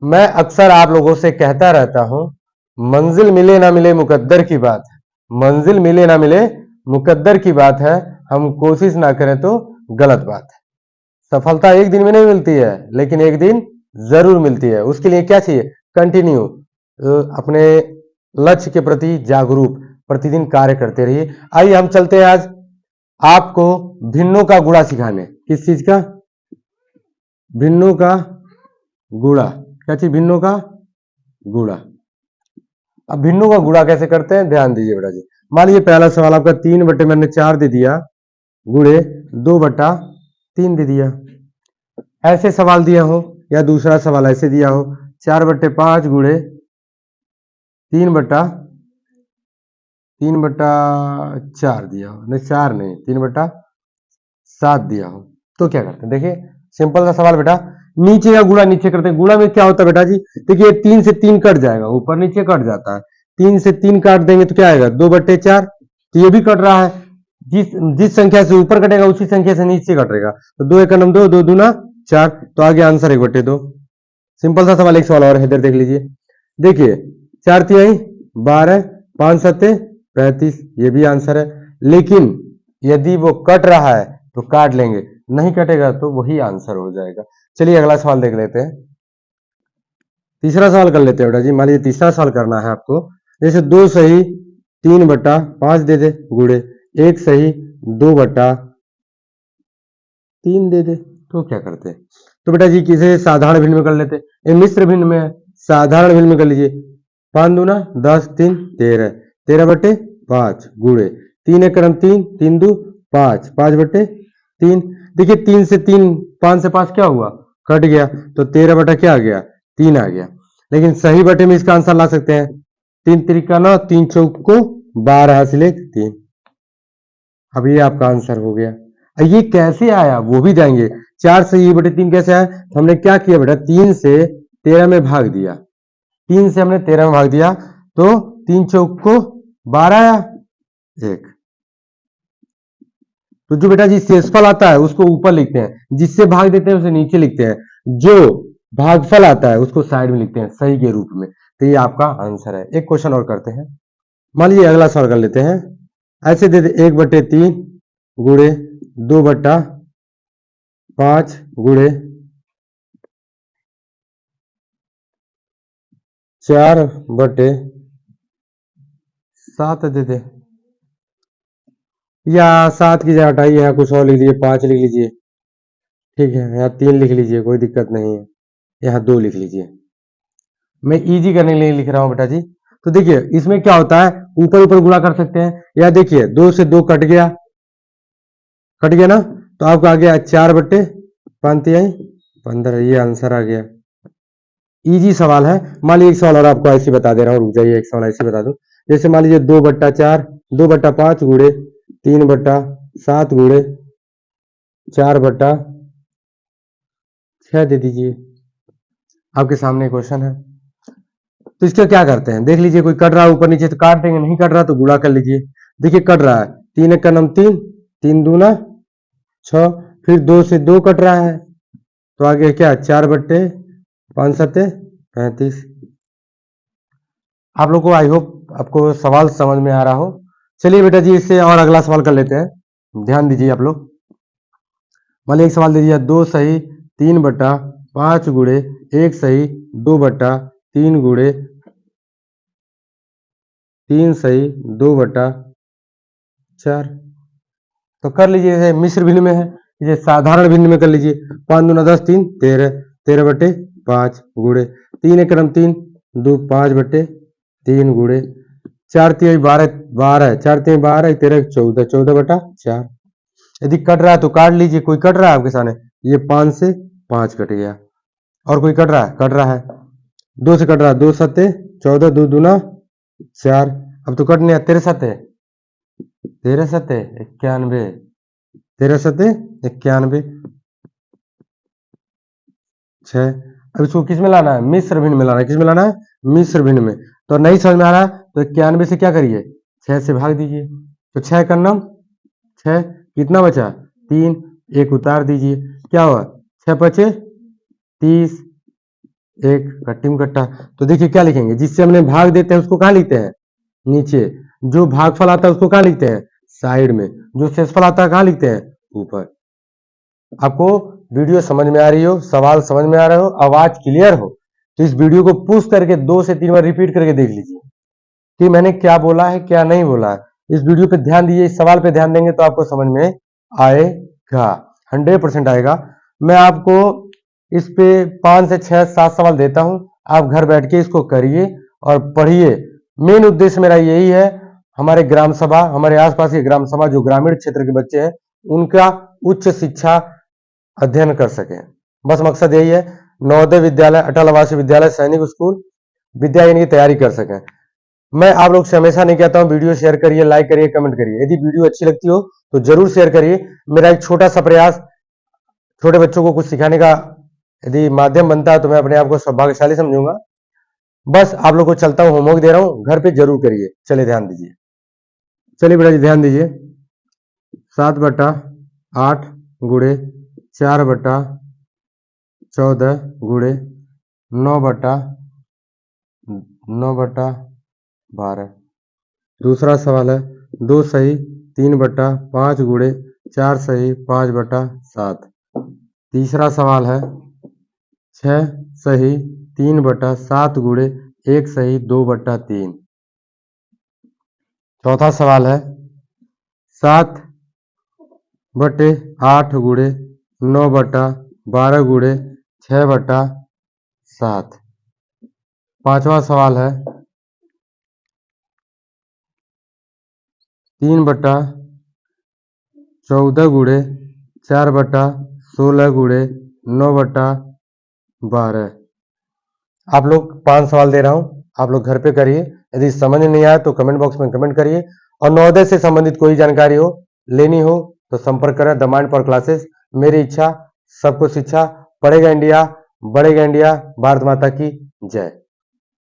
मैं अक्सर आप लोगों से कहता रहता हूं, मंजिल मिले ना मिले मुकद्दर की बात है। मंजिल मिले ना मिले मुकद्दर की बात है। हम कोशिश ना करें तो गलत बात है। सफलता एक दिन में नहीं मिलती है, लेकिन एक दिन जरूर मिलती है। उसके लिए क्या चाहिए? कंटिन्यू, अपने लक्ष्य के प्रति जागरूक, प्रतिदिन कार्य करते रहिए। आइए हम चलते हैं आज आपको भिन्नों का गुणा सिखाने। किस चीज का? भिन्नों का गुणा। क्या चीज? भिन्नों का गुणा। अब भिन्नों का गुणा कैसे करते हैं, ध्यान दीजिए बेटा जी। मान लीजिए पहला सवाल आपका 3 बटे मैंने 4 दे दिया, गुणे 2/3 दे दिया। ऐसे सवाल दिया हो, या दूसरा सवाल ऐसे दिया हो, 4/5 गुणे 3/4 दिया हो, नहीं 4 नहीं, 3/7 दिया हो, तो क्या करते हैं? देखिए सिंपल सा सवाल बेटा। नीचे का गुणा नीचे करते हैं। गुणा में क्या होता है बेटा जी? देखिए 3 से 3 कट जाएगा, ऊपर नीचे कट जाता है। 3 से 3 काट देंगे तो क्या आएगा? 2/4। तो ये भी कट रहा है। जिस जिस संख्या से ऊपर कटेगा उसी संख्या से नीचे कटेगा। तो 2 एकम 2, 2 दूना 4, तो आ गया आंसर 1/2। सिंपल सा सवाल। एक सवाल और है, इधर देख लीजिए। देखिए 4 तिहाई 12, 5 सत्ते 35, ये भी आंसर है। लेकिन यदि वो कट रहा है तो काट लेंगे, नहीं कटेगा तो वही आंसर हो जाएगा। चलिए अगला सवाल देख लेते हैं। तीसरा सवाल कर लेते हैं बेटा जी। मान लीजिए तीसरा सवाल करना है आपको। जैसे 2 सही 3/5 दे दे, गुणे 1 सही 2/3 दे दे, तो क्या करते हैं? तो बेटा जी किसे साधारण भिन्न में कर लेते हैं। ये मिश्र भिन्न में है, साधारण भिन्न में कर लीजिए। 5 दूना 10, 3 13, 13/5 गुणे 3 एकम 3, 3 दू 5, 5/3। देखिए 3 से 3, 5 से 5 क्या हुआ? कट गया। तो 13 बटा क्या आ गया? 3 आ गया। लेकिन सही बटे में इसका आंसर ला सकते हैं। 3 त्रिका 9, 3 चौक को 12 हासिल 3। अब ये आपका आंसर हो गया। ये कैसे आया वो भी जाएंगे। 4 से ये बटे 3 कैसे आया? तो हमने क्या किया बेटा, 3 से 13 में भाग दिया। 3 से हमने 13 में भाग दिया, तो 3 चौक को 12 आया 1। तो जो बेटा जी शेषफल आता है उसको ऊपर लिखते हैं, जिससे भाग देते हैं उसे नीचे लिखते हैं, जो भागफल आता है उसको साइड में लिखते हैं सही के रूप में। तो ये आपका आंसर है। एक क्वेश्चन और करते हैं। मान लीजिए अगला सवाल कर लेते हैं। ऐसे दे दे 1/3 गुणे 2/5 गुणे 4/7 दे दे। या 7 की जगह हटाइए, यहाँ कुछ और लिख लीजिए, 5 लिख लीजिए। ठीक है, यहाँ 3 लिख लीजिए, कोई दिक्कत नहीं है। यहाँ 2 लिख लीजिए। मैं इजी करने के लिए लिख रहा हूँ बेटा जी। तो देखिए इसमें क्या होता है, ऊपर ऊपर गुणा कर सकते हैं। या देखिए 2 से 2 कट गया, कट गया ना, तो आपको आ गया 4/5, ये आंसर आ गया। इजी सवाल है। मान लीजिए एक सवाल और आपको ऐसे बता दे रहा हूँ, रुक जाइए, एक सवाल ऐसे बता दूं। जैसे मान लीजिए 2/4, 2/5 गुणे 3/7 गुणे 4/6 दे दीजिए। आपके सामने क्वेश्चन है। तो इसका क्या करते हैं, देख लीजिए। कोई कट रहा है ऊपर नीचे तो काट देंगे, नहीं कट रहा तो गुणा कर लीजिए। देखिए कट रहा है, 3 एकम 3, 3 दूना 6, फिर 2 से 2 कट रहा है, तो आगे क्या 4/5 सत्ते 35। आप लोग को आई होप आपको सवाल समझ में आ रहा हो। चलिए बेटा जी इससे और अगला सवाल कर लेते हैं। ध्यान दीजिए आप लोग। मान लीजिए एक सवाल दे दिया, 2 सही 3/5 गुणे 1 सही 2/3 गुणे 3 सही 2/4। तो कर लीजिए। जैसे मिश्र भिन्न में है, जैसे साधारण भिन्न में कर लीजिए। 5 दूना 10, 3 13, 13/5 गुणे 3 एकम 3, 2 5/3 गुणे 4 तिहाई 12, 12 4 तिहाई 12, 13 14, 14/4। यदि कट रहा है तो काट लीजिए। कोई कट रहा है आपके सामने, ये 5 से 5 कट गया। और कोई कट रहा है? कट रहा है, 2 से कट रहा है, 2 सत्ते 14, 2 दूना 4। अब तो कट नहीं है, 13 सत्ते 91, 13 सत्ते 91 6। अब इसको किस में लाना है? मिश्र भिन्न में लाना है। किस में लाना है? मिश्र भिन्न में। तो नहीं समझ में आ रहा है तो 91 से क्या करिए, 6 से भाग दीजिए। तो 6 का नाम 6, कितना बचा? 3, 1 उतार दीजिए। क्या हुआ? 6 पचे 30, एक कट्टी में कट्टा। तो देखिए क्या लिखेंगे, जिससे हमने भाग देते हैं उसको कहाँ लिखते हैं, नीचे। जो भागफल आता है उसको कहाँ लिखते हैं, साइड में। जो शेषफल आता है कहाँ लिखते हैं, ऊपर। आपको वीडियो समझ में आ रही हो, सवाल समझ में आ रहा हो, आवाज क्लियर हो, तो इस वीडियो को पुश करके 2 से 3 बार रिपीट करके देख लीजिए कि मैंने क्या बोला है क्या नहीं बोला है। इस वीडियो पे ध्यान दीजिए, इस सवाल पे ध्यान देंगे तो आपको समझ में आएगा, 100% आएगा। मैं आपको इस पे 5 से 6 7 सवाल देता हूं, आप घर बैठ के इसको करिए और पढ़िए। मेन उद्देश्य मेरा यही है, हमारे ग्राम सभा, हमारे आसपास की ग्राम सभा जो ग्रामीण क्षेत्र के बच्चे हैं उनका उच्च शिक्षा अध्ययन कर सके, बस मकसद यही है। नवोदय विद्यालय, अटल आवासीय विद्यालय, सैनिक स्कूल, विद्यायन की तैयारी कर सकें। मैं आप लोग से हमेशा नहीं कहता हूं वीडियो शेयर करिए, लाइक करिए, कमेंट करिए। यदि वीडियो अच्छी लगती हो तो जरूर शेयर करिए। मेरा एक छोटा सा प्रयास छोटे बच्चों को कुछ सिखाने का यदि माध्यम बनता है तो मैं अपने आप को सौभाग्यशाली समझूंगा। बस आप लोग को चलता हूं, होमवर्क दे रहा हूं, घर पे जरूर करिए। चलिए ध्यान दीजिए, चलिए बेटा जी ध्यान दीजिए। 7/8 गुणे 4/14 गुणे 9/12। दूसरा सवाल है 2 सही 3/5 गुणे 4 सही 5/7। तीसरा सवाल है 6 सही 3/7 गुणे 1 सही 2/3। चौथा सवाल है 7/8 गुणे 9/12 गुणे 6/7। पांचवा सवाल है 3/14 गुणे 4/16 गुणे 9/12। आप लोग 5 सवाल दे रहा हूं, आप लोग घर पे करिए। यदि समझ नहीं आया तो कमेंट बॉक्स में कमेंट करिए। और नवोदय से संबंधित कोई जानकारी हो, लेनी हो तो संपर्क करें द माइंड पावर क्लासेस। मेरी इच्छा सबको शिक्षा। पढ़ेगा इंडिया, बढ़ेगा इंडिया। भारत माता की जय।